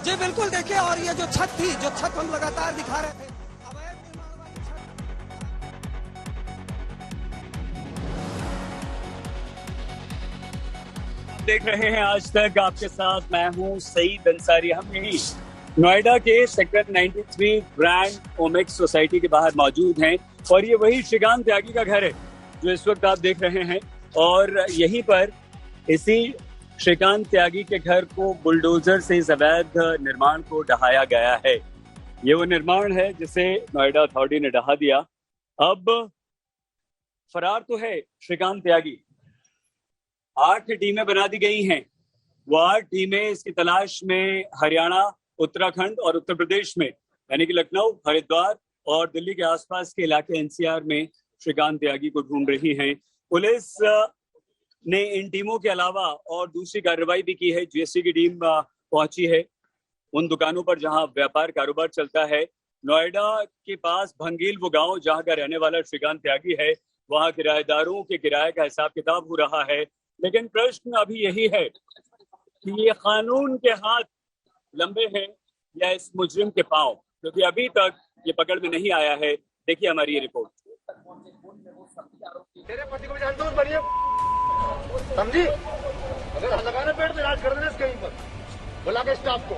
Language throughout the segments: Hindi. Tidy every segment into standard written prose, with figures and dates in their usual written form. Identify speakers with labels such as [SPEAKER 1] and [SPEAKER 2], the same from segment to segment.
[SPEAKER 1] जी बिल्कुल, देखिए, और ये जो छत थी, जो छत हम लगातार दिखा रहे थे,
[SPEAKER 2] देख रहे हैं आज तक, आपके साथ मैं हूं सईद अंसारी। हम यही नोएडा के सेक्टर 93 ग्रैंड ओमेक्स सोसाइटी के बाहर मौजूद हैं और ये वही श्रीकांत त्यागी का घर है जो इस वक्त आप देख रहे हैं। और यहीं पर इसी श्रीकांत त्यागी के घर को बुलडोजर से इस अवैध निर्माण को ढहाया गया है। ये वो निर्माण है जिसे नोएडा अथॉरिटी ने ढहा दिया। अब फरार तो है श्रीकांत त्यागी, 8 टीमें बना दी गई हैं। वो 8 टीमें इसकी तलाश में हरियाणा, उत्तराखंड और उत्तर प्रदेश में, यानी कि लखनऊ, हरिद्वार और दिल्ली के आसपास के इलाके एनसीआर में श्रीकांत त्यागी को ढूंढ रही हैं। पुलिस ने इन टीमों के अलावा और दूसरी कार्रवाई भी की है। जीएसटी की टीम पहुंची है उन दुकानों पर जहां व्यापार कारोबार चलता है। नोएडा के पास भंगील वो गांव जहां का रहने वाला श्रीकांत त्यागी है, वहां किराएदारों के किराए का हिसाब किताब हो रहा है। लेकिन प्रश्न अभी यही है कि ये कानून के हाथ लंबे हैं या इस मुजरिम के पांव, क्योंकि अभी तक ये पकड़ में नहीं आया है। देखिए हमारी ये रिपोर्ट।
[SPEAKER 3] तेरे पति को भी जानते हो, बनिए समझी, अगर लगाना पेड़ पे राज कर देना कहीं पर बुला के स्टाफ को,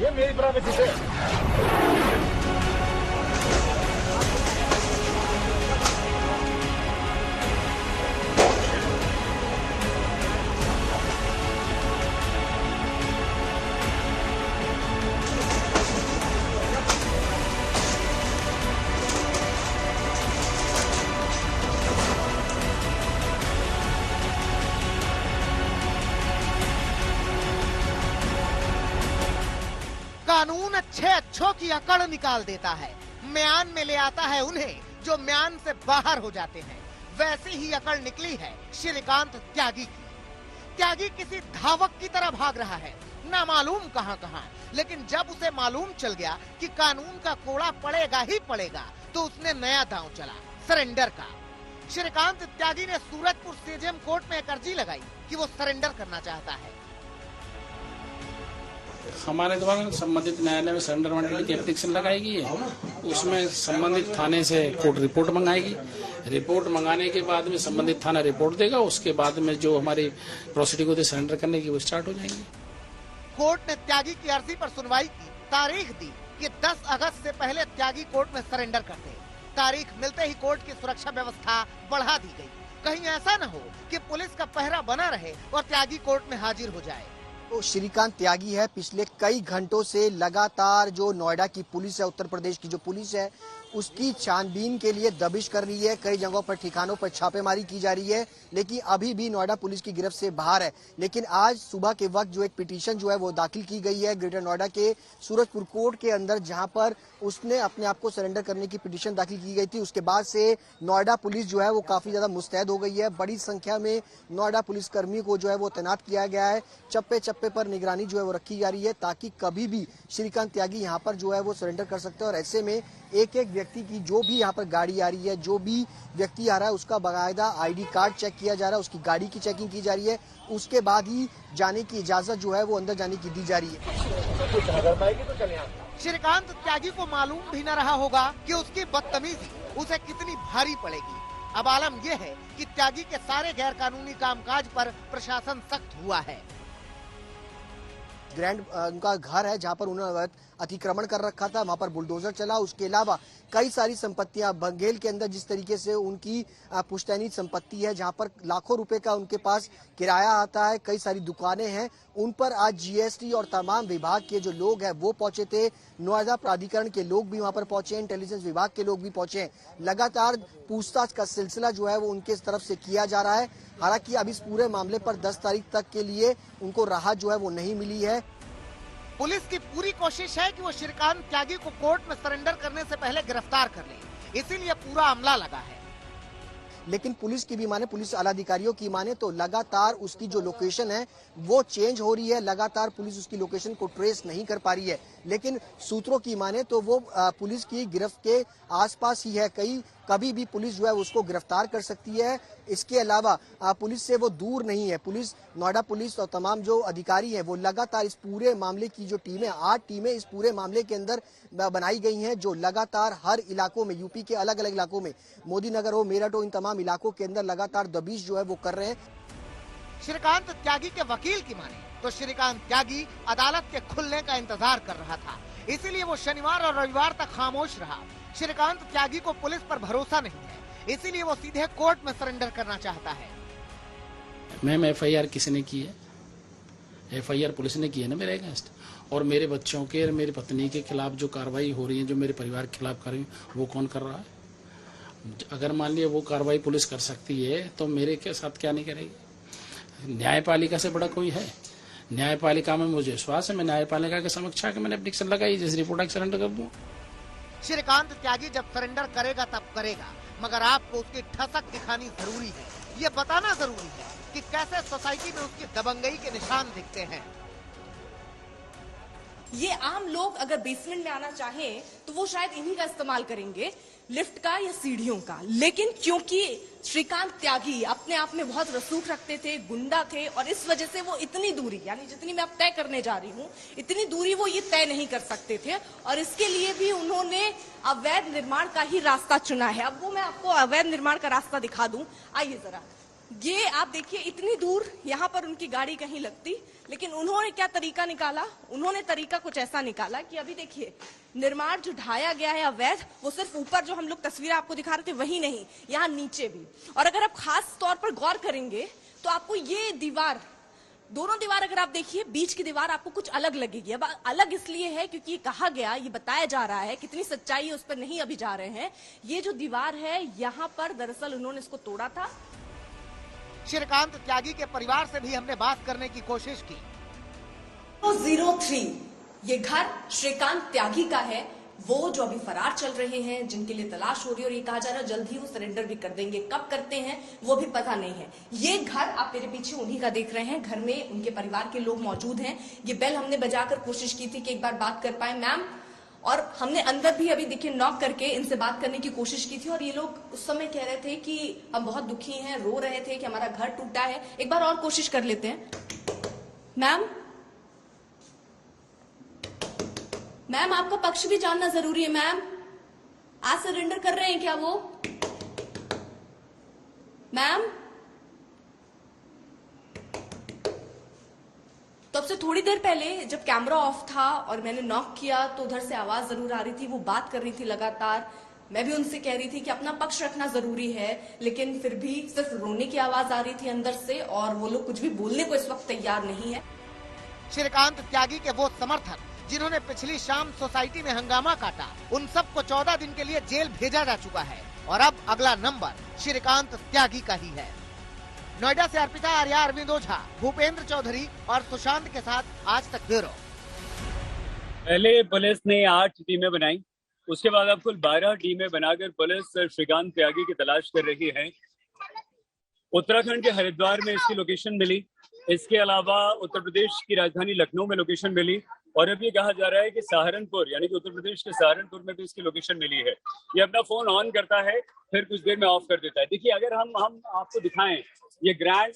[SPEAKER 3] ये मेरी प्राइवेसी है।
[SPEAKER 4] कानून अच्छों की अकड़ निकाल देता है, म्यान में ले आता है उन्हें जो म्यान से बाहर हो जाते हैं। वैसी ही अकड़ निकली है श्रीकांत त्यागी की। त्यागी किसी धावक की तरह भाग रहा है, ना मालूम कहां कहां। लेकिन जब उसे मालूम चल गया कि कानून का कोड़ा पड़ेगा ही पड़ेगा, तो उसने नया दांव चला, सरेंडर का। श्रीकांत त्यागी ने सूरजपुर सीजेएम कोर्ट में एक अर्जी लगाई कि वो सरेंडर करना चाहता है।
[SPEAKER 5] हमारे द्वारा संबंधित न्यायालय में सरेंडर मांगने की एप्लीकेशन लगाई गई है। उसमें संबंधित थाने से कोर्ट रिपोर्ट मंगाएगी। रिपोर्ट मंगाने के बाद में संबंधित थाना रिपोर्ट देगा। उसके बाद में जो हमारी प्रोसीडिंग होती है सरेंडर करने की, वो स्टार्ट हो जाएंगी।
[SPEAKER 4] कोर्ट ने त्यागी की अर्जी पर सुनवाई की, तारीख दी कि 10 अगस्त से पहले त्यागी कोर्ट में सरेंडर कर दे। तारीख मिलते ही कोर्ट की सुरक्षा व्यवस्था बढ़ा दी गई। कहीं ऐसा न हो कि पुलिस का पहरा बना रहे और त्यागी कोर्ट में हाजिर हो जाए।
[SPEAKER 6] तो श्रीकांत त्यागी है, पिछले कई घंटों से लगातार जो नोएडा की पुलिस है, उत्तर प्रदेश की जो पुलिस है, उसकी छानबीन के लिए दबिश कर रही है। कई जगहों पर ठिकानों पर छापेमारी की जा रही है, लेकिन अभी भी नोएडा पुलिस की गिरफ्त से बाहर है। लेकिन आज सुबह के वक्त जो एक पिटीशन जो है वो दाखिल की गई है ग्रेटर नोएडा के सूरजपुर कोर्ट के अंदर, जहां पर उसने अपने आप को सरेंडर करने की पिटीशन दाखिल की गई थी। उसके बाद से नोएडा पुलिस जो है वो काफी ज्यादा मुस्तैद हो गई है। बड़ी संख्या में नोएडा पुलिसकर्मी को जो है वो तैनात किया गया है। चप्पे चप्पे पर निगरानी जो है वो रखी जा रही है, ताकि कभी भी श्रीकांत त्यागी यहाँ पर जो है वो सरेंडर कर सकते हैं। और ऐसे में एक एक व्यक्ति की, जो भी यहाँ पर गाड़ी आ रही है, जो भी व्यक्ति आ रहा है, उसका बाकायदा आईडी कार्ड चेक किया जा रहा है, उसकी गाड़ी की चेकिंग की जा रही है। उसके बाद ही जाने की इजाजत जो है वो अंदर जाने की दी जा रही है।
[SPEAKER 4] श्रीकांत त्यागी को मालूम भी न रहा होगा कि उसकी बदतमीजी उसे कितनी भारी पड़ेगी। अब आलम यह है कि त्यागी के सारे गैर कानूनी कामकाज पर प्रशासन सख्त हुआ है।
[SPEAKER 6] ग्रैंड उनका घर है जहां पर उन्होंने अतिक्रमण कर रखा था, वहां पर बुलडोजर चला। उसके अलावा कई सारी संपत्तियां बंगेल के अंदर जिस तरीके से उनकी पुश्तैनी संपत्ति है, जहां पर लाखों रुपए का उनके पास किराया आता है, कई सारी दुकानें हैं, उन पर आज जीएसटी और तमाम विभाग के जो लोग हैं वो पहुंचे थे। नोएडा प्राधिकरण के लोग भी वहां पर पहुंचे, इंटेलिजेंस विभाग के लोग भी पहुंचे। लगातार पूछताछ का सिलसिला जो है वो उनके तरफ से किया जा रहा है। हालांकि अब इस पूरे मामले पर 10 तारीख तक के लिए उनको राहत जो है वो नहीं मिली है।
[SPEAKER 4] पुलिस की पूरी कोशिश है कि वो श्रीकांत त्यागी को कोर्ट में सरेंडर करने से पहले गिरफ्तार कर ले, इसीलिए पूरा अमला लगा है।
[SPEAKER 6] लेकिन पुलिस की भी माने, पुलिस आलाधिकारियों की माने तो लगातार उसकी जो लोकेशन है वो चेंज हो रही है। लगातार पुलिस उसकी लोकेशन को ट्रेस नहीं कर पा रही है। लेकिन सूत्रों की माने तो वो पुलिस की गिरफ्त के आसपास ही है। कभी भी पुलिस जो है उसको गिरफ्तार कर सकती है। इसके अलावा पुलिस से वो दूर नहीं है। पुलिस, नोएडा पुलिस और तमाम जो अधिकारी हैं वो लगातार इस पूरे मामले की जो टीमें, 8 टीमें इस पूरे मामले के अंदर बनाई गई हैं, जो लगातार हर इलाकों में, यूपी के अलग अलग इलाकों में, मोदी नगर हो, मेरठ हो, इन तमाम इलाकों के अंदर लगातार दबिश जो है वो कर रहे हैं।
[SPEAKER 4] श्रीकांत त्यागी के वकील की माने तो श्रीकांत त्यागी अदालत के खुलने का इंतजार कर रहा था, इसीलिए वो शनिवार और रविवार तक खामोश रहा। श्रीकांत त्यागी को पुलिस पर भरोसा नहीं है, इसीलिए वो सीधे कोर्ट में सरेंडर करना चाहता है।
[SPEAKER 5] मैम, एफआईआर किसने की है? एफआईआर पुलिस ने की है ना मेरे अगेंस्ट। और मेरे बच्चों के और मेरी पत्नी के खिलाफ जो कार्रवाई हो रही है, जो मेरे परिवार के खिलाफ कर रही है, वो कौन कर रहा है? अगर मान लिया वो कार्रवाई पुलिस कर सकती है तो मेरे के साथ क्या नहीं करेगी? न्यायपालिका से बड़ा कोई है? न्यायपालिका में मुझे विश्वास है। मैं न्यायपालिका के समक्ष आकर मैंने एप्लीकेशन लगाई, जिस रिपोर्ट सरेंडर कर दूँ।
[SPEAKER 4] श्रीकांत त्यागी जब सरेंडर करेगा तब करेगा, मगर आपको उसकी ठसक दिखानी जरूरी है। ये बताना जरूरी है कि कैसे सोसाइटी में उसकी दबंगई के निशान दिखते हैं।
[SPEAKER 7] ये आम लोग अगर बेसमेंट में आना चाहें तो वो शायद इन्हीं का इस्तेमाल करेंगे, लिफ्ट का या सीढ़ियों का। लेकिन क्योंकि श्रीकांत त्यागी अपने आप में बहुत रसूख रखते थे, गुंडा थे, और इस वजह से वो इतनी दूरी, यानी जितनी मैं अब तय करने जा रही हूँ, इतनी दूरी वो ये तय नहीं कर सकते थे, और इसके लिए भी उन्होंने अवैध निर्माण का ही रास्ता चुना है। अब वो मैं आपको अवैध निर्माण का रास्ता दिखा दूं, आइए जरा। ये आप देखिए, इतनी दूर यहाँ पर उनकी गाड़ी कहीं लगती, लेकिन उन्होंने क्या तरीका निकाला? उन्होंने तरीका कुछ ऐसा निकाला कि अभी देखिए, निर्माण जो ढाया गया है अवैध, वो सिर्फ ऊपर जो हम लोग तस्वीर आपको दिखा रहे थे वही नहीं, यहाँ नीचे भी। और अगर आप खास तौर पर गौर करेंगे तो आपको ये दीवार, दोनों दीवार अगर आप देखिए, बीच की दीवार आपको कुछ अलग लगेगी। अब अलग इसलिए है क्योंकि कहा गया, ये बताया जा रहा है, कितनी सच्चाई है उस पर नहीं अभी जा रहे हैं। ये जो दीवार है यहाँ पर दरअसल उन्होंने इसको तोड़ा था।
[SPEAKER 4] श्रीकांत त्यागी के परिवार से भी हमने बात करने की कोशिश की।
[SPEAKER 7] 03 ये घर श्रीकांत त्यागी का है, वो जो अभी फरार चल रहे हैं, जिनके लिए तलाश हो रही है, और ये कहा जा रहा है जल्द ही वो सरेंडर भी कर देंगे। कब करते हैं वो भी पता नहीं है। ये घर आप मेरे पीछे उन्हीं का देख रहे हैं, घर में उनके परिवार के लोग मौजूद हैं। ये बेल हमने बजाकर कोशिश की थी कि एक बार बात कर पाए मैम, और हमने अंदर भी अभी देखिए नॉक करके इनसे बात करने की कोशिश की थी, और ये लोग उस समय कह रहे थे कि हम बहुत दुखी हैं, रो रहे थे कि हमारा घर टूटा है। एक बार और कोशिश कर लेते हैं। मैम आपका पक्ष भी जानना जरूरी है। मैम, आज सरेंडर कर रहे हैं क्या वो? मैम, तो अब से थोड़ी देर पहले जब कैमरा ऑफ था और मैंने नॉक किया तो उधर से आवाज जरूर आ रही थी, वो बात कर रही थी लगातार। मैं भी उनसे कह रही थी कि अपना पक्ष रखना जरूरी है, लेकिन फिर भी सिर्फ रोने की आवाज आ रही थी अंदर से, और वो लोग कुछ भी बोलने को इस वक्त तैयार नहीं है।
[SPEAKER 4] श्रीकांत त्यागी के वो समर्थक जिन्होंने पिछली शाम सोसाइटी में हंगामा काटा, उन सबको 14 दिन के लिए जेल भेजा जा चुका है, और अब अगला नंबर श्रीकांत त्यागी का ही है। नोएडा से अर्पिता आर्या, अरविंद ओझा, भूपेंद्र चौधरी और सुशांत के साथ आज तक ब्यूरो।
[SPEAKER 2] पहले पुलिस ने 8 टीमें बनाई, उसके बाद अब कुल 12 टीमें बनाकर पुलिस श्रीकांत त्यागी की तलाश कर रही है। उत्तराखंड के हरिद्वार में इसकी लोकेशन मिली, इसके अलावा उत्तर प्रदेश की राजधानी लखनऊ में लोकेशन मिली, और अब ये कहा जा रहा है कि सहारनपुर, यानी कि उत्तर प्रदेश के सहारनपुर में भी इसकी लोकेशन मिली है। ये अपना फोन ऑन करता है, फिर कुछ देर में ऑफ कर देता है। देखिए, अगर हम आपको दिखाएं, ये ग्रैंड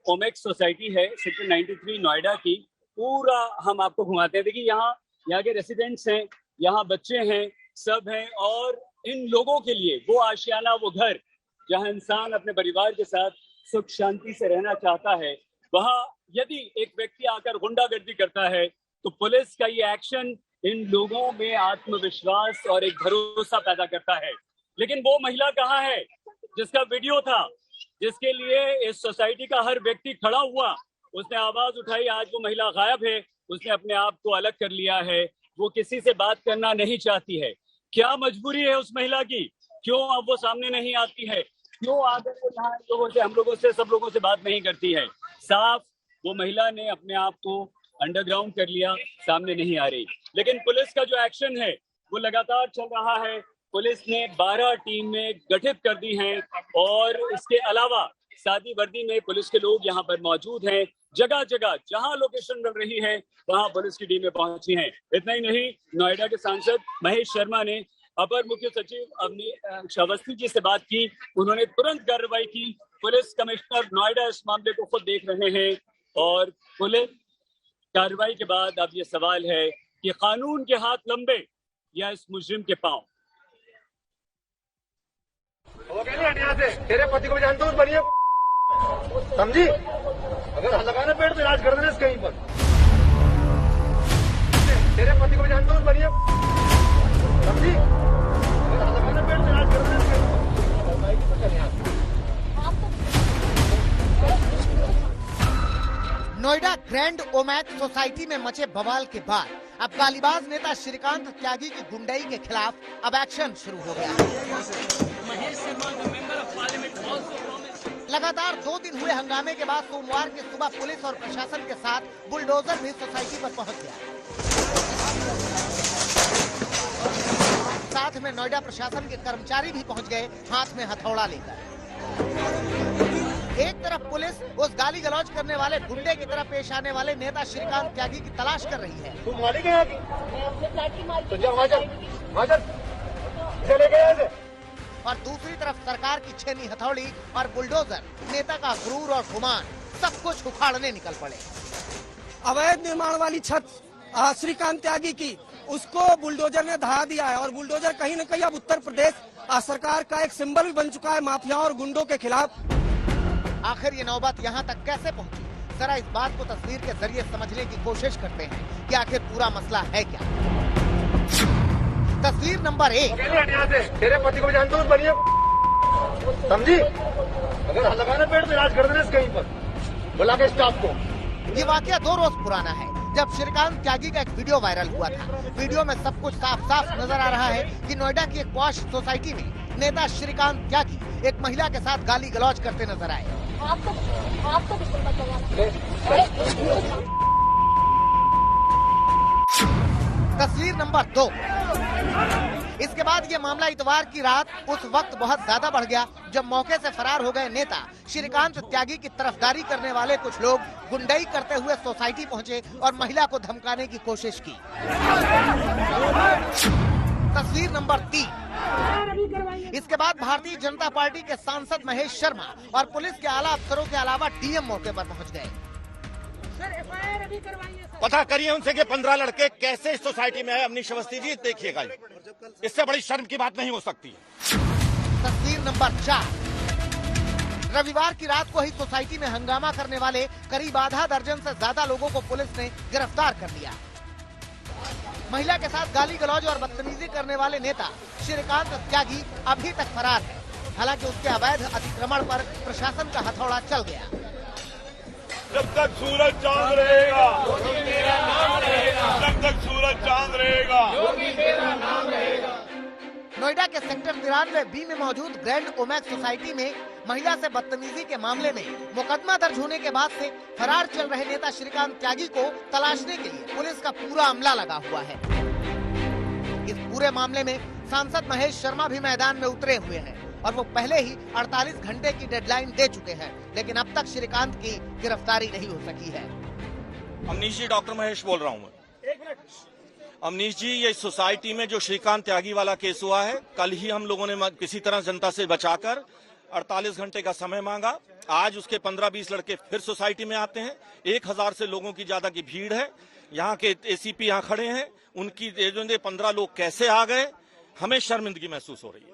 [SPEAKER 2] ओमेक्स सोसाइटी है सेक्टर 93 नोएडा की, पूरा हम आपको घुमाते हैं। देखिए, यहाँ के रेसिडेंट्स हैं, यहाँ बच्चे हैं, सब हैं, और इन लोगों के लिए वो आशियाना, वो घर जहाँ इंसान अपने परिवार के साथ सुख शांति से रहना चाहता है, वहाँ यदि एक व्यक्ति आकर गुंडागर्दी करता है तो पुलिस का ये एक्शन इन लोगों में आत्मविश्वास और एक भरोसा पैदा करता है। लेकिन वो महिला कहाँ है जिसका वीडियो था, जिसके लिए इस सोसाइटी का हर व्यक्ति खड़ा हुआ, उसने आवाज उठाई? आज वो महिला गायब है, उसने अपने आप को अलग कर लिया है, वो किसी से बात करना नहीं चाहती है। क्या मजबूरी है उस महिला की? क्यों अब वो सामने नहीं आती है? क्यों आकर वो यहाँ लोगों से, हम लोगों से, सब लोगों से बात नहीं करती है? साफ वो महिला ने अपने आप को अंडरग्राउंड कर लिया, सामने नहीं आ रही। लेकिन पुलिस का जो एक्शन है वो लगातार चल रहा है। पुलिस ने 12 टीमें गठित कर दी हैं, और इसके अलावा सादी वर्दी में पुलिस के लोग यहाँ पर मौजूद हैं। जगह जगह जहाँ लोकेशन मिल रही है वहाँ पुलिस की टीमें पहुंची हैं। इतना ही नहीं, नोएडा के सांसद महेश शर्मा ने अपर मुख्य सचिव अवनीश अवस्थी जी से बात की। उन्होंने तुरंत कार्रवाई की। पुलिस कमिश्नर नोएडा इस मामले को खुद देख रहे हैं और पुलिस कार्रवाई के बाद अब ये सवाल है कि कानून के हाथ लंबे या इस मुजरिम के पांव।
[SPEAKER 3] वो कह नहीं हट यहाँ से, तेरे पति को भी जानता हूँ, बनिए समझी। अगर लगाना पेड़ पे इलाज कर देना इस कहीं पर। तेरे पति को भी जानता हूँ, बनिए समझी। अगर लगाना पेड़ पे इलाज कर देना इस कहीं पर।
[SPEAKER 4] नोएडा ग्रैंड ओमैक्स सोसाइटी में मचे बवाल के बाद अब गालीबाज नेता श्रीकांत त्यागी की गुंडाई के खिलाफ अब एक्शन शुरू हो गया है। लगातार 2 दिन हुए हंगामे के बाद सोमवार की सुबह पुलिस और प्रशासन के साथ बुलडोजर भी सोसाइटी पर पहुंच गया। साथ में नोएडा प्रशासन के कर्मचारी भी पहुंच गए, हाथ में हथौड़ा लेकर। एक तरफ पुलिस उस गाली गलौज करने वाले गुंडे की तरफ पेश आने वाले नेता श्रीकांत त्यागी की तलाश कर रही है।
[SPEAKER 3] तुम मालिक है यहाँ की? तो जाओ वहाँ चल, चले गए।
[SPEAKER 4] और दूसरी तरफ सरकार की छेनी हथौड़ी और बुलडोजर नेता का गुरूर और गुमान सब कुछ उखाड़ने निकल पड़े।
[SPEAKER 1] अवैध निर्माण वाली छत श्रीकांत त्यागी की, उसको बुलडोजर ने दहा दिया है और बुलडोजर कहीं न कहीं अब उत्तर प्रदेश सरकार का एक सिंबल भी बन चुका है माफियाओं और गुंडों के खिलाफ।
[SPEAKER 4] आखिर ये नौबत यहाँ तक कैसे पहुँची, जरा इस बात को तस्वीर के जरिए समझने की कोशिश करते हैं कि आखिर पूरा मसला है क्या। तस्वीर नंबर 1।
[SPEAKER 3] तेरे पति को भी जानता हूँ, बनिए समझी। अगर लगाना पेड़ पे इलाज कर देना इस कहीं पर, बुला के स्टाफ को।
[SPEAKER 4] ये वाकया 2 रोज पुराना है जब श्रीकांत त्यागी का एक वीडियो वायरल हुआ था। वीडियो में सब कुछ साफ साफ नजर आ रहा है कि नोएडा की एक पॉश सोसाइटी में नेता श्रीकांत त्यागी एक महिला के साथ गाली गलौज करते नजर आए। तस्वीर नंबर 2। इसके बाद ये मामला इतवार की रात उस वक्त बहुत ज्यादा बढ़ गया जब मौके से फरार हो गए नेता श्रीकांत त्यागी की तरफदारी करने वाले कुछ लोग गुंडाई करते हुए सोसाइटी पहुंचे और महिला को धमकाने की कोशिश की। तस्वीर नंबर 3। इसके बाद भारतीय जनता पार्टी के सांसद महेश शर्मा और पुलिस के आला अफसरों के अलावा डीएम मौके पर पहुंच गए।
[SPEAKER 8] पता करिए उनसे कि 15 लड़के कैसे इस सोसाइटी में है। अवनीश अवस्थी जी देखिएगा, इससे बड़ी शर्म की बात नहीं हो सकती।
[SPEAKER 4] तस्वीर नंबर 4। रविवार की रात को ही सोसाइटी में हंगामा करने वाले करीब आधा दर्जन से ज्यादा लोगों को पुलिस ने गिरफ्तार कर लिया। महिला के साथ गाली गलौज और बदतमीजी करने वाले नेता श्रीकांत त्यागी अभी तक फरार है। हालांकि उसके अवैध अतिक्रमण पर प्रशासन का हथौड़ा चल गया।
[SPEAKER 9] जब तक सूरज चांद रहेगा, जब तक सूरज चांद रहेगा,
[SPEAKER 4] नोएडा के सेक्टर 93B में मौजूद ग्रैंड ओमैक्स सोसाइटी में महिला से बदतमीजी के मामले में मुकदमा दर्ज होने के बाद से फरार चल रहे नेता श्रीकांत त्यागी को तलाशने के लिए पुलिस का पूरा अमला लगा हुआ है। इस पूरे मामले में सांसद महेश शर्मा भी मैदान में उतरे हुए हैं और वो पहले ही 48 घंटे की डेडलाइन दे चुके हैं, लेकिन अब तक श्रीकांत की गिरफ्तारी नहीं हो सकी है।
[SPEAKER 8] अमनीश जी, डॉक्टर महेश बोल रहा हूँ। अमनीश जी, ये सोसाइटी में जो श्रीकांत त्यागी वाला केस हुआ है, कल ही हम लोगों ने किसी तरह जनता से बचाकर 48 घंटे का समय मांगा। आज उसके 15-20 लड़के फिर सोसाइटी में आते हैं। 1000 से लोगों की ज्यादा की भीड़ है। यहाँ के एसीपी यहाँ खड़े हैं, उनकी 15 लोग कैसे आ गए, हमें शर्मिंदगी महसूस हो रही है।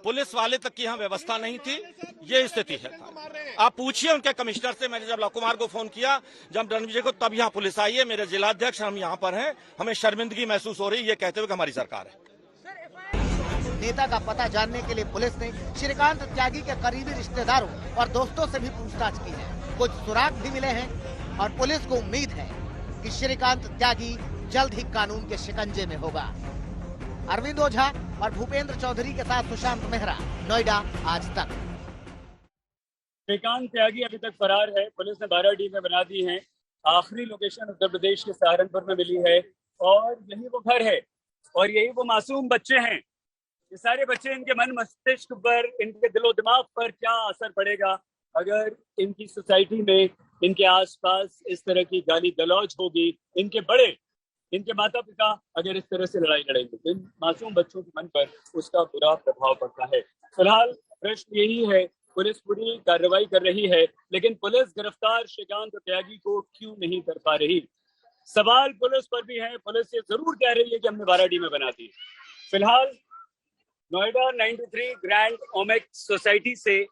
[SPEAKER 8] पुलिस वाले तक की यहाँ व्यवस्था नहीं थी, ये स्थिति है। आप पूछिए उनके कमिश्नर से। मैंने जब लव कुमार को फोन किया, जब रणविजय को, तब यहाँ पुलिस आई है। मेरे जिलाध्यक्ष, हम यहाँ पर हैं, हमें शर्मिंदगी महसूस हो रही है, ये कहते हुए कि हमारी सरकार है।
[SPEAKER 4] नेता का पता जानने के लिए पुलिस ने श्रीकांत त्यागी के करीबी रिश्तेदारों और दोस्तों से भी पूछताछ की है। कुछ सुराग भी मिले हैं और पुलिस को उम्मीद है कि श्रीकांत त्यागी जल्द ही कानून के शिकंजे में होगा। अरविंद ओझा और भूपेंद्र चौधरी के साथ सुशांत मेहरा, नोएडा, आज तक।
[SPEAKER 2] श्रीकांत त्यागी अभी तक फरार है। पुलिस ने 12 टीमें बना दी हैं। आखिरी लोकेशन उत्तर प्रदेश के सहारनपुर में मिली है और यही वो घर है और यही वो मासूम बच्चे हैं। ये सारे बच्चे, इनके मन मस्तिष्क पर, इनके दिलो दिमाग पर क्या असर पड़ेगा अगर इनकी सोसाइटी में, इनके आसपास इस तरह की गाली गलौज होगी। इनके बड़े इनके माता पिता अगर इस तरह से लड़ाई लड़ेंगे तो इन मासूम बच्चों के मन पर उसका बुरा प्रभाव पड़ता है। फिलहाल प्रश्न यही है, पुलिस पूरी कार्रवाई कर रही है, लेकिन पुलिस गिरफ्तार श्रीकांत त्यागी को क्यों नहीं कर पा रही? सवाल पुलिस पर भी है। पुलिस ये जरूर कह रही है कि हमने 12 टीमें बना दी। फिलहाल नोएडा 93 ग्रैंड ओमेक्स सोसाइटी से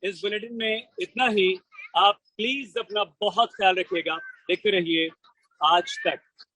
[SPEAKER 2] इस बुलेटिन में इतना ही। आप प्लीज अपना बहुत ख्याल रखिएगा। देखते रहिए आज तक।